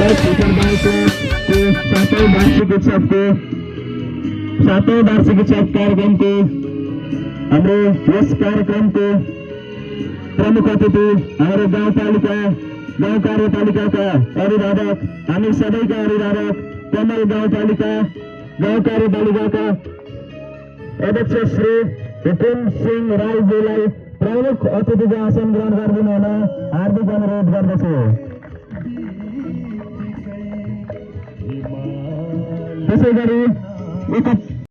सातौं वार्षिक उत्सव कार्यक्रमको हाम्रो यस कार्यक्रमको प्रमुख अतिथि हाम्रो गाउँ कार्यपालिकाका अभिभावक, हामी सबैका अभिभावक, कमल गाउँ कार्यपालिकाका अध्यक्ष श्री हुकुम सिंह राईजीलाई प्रमुख अतिथिको आसन ग्रहण गरिदिनु हुन हार्दिक अनुरोध गर्दछु। त्यसै गरी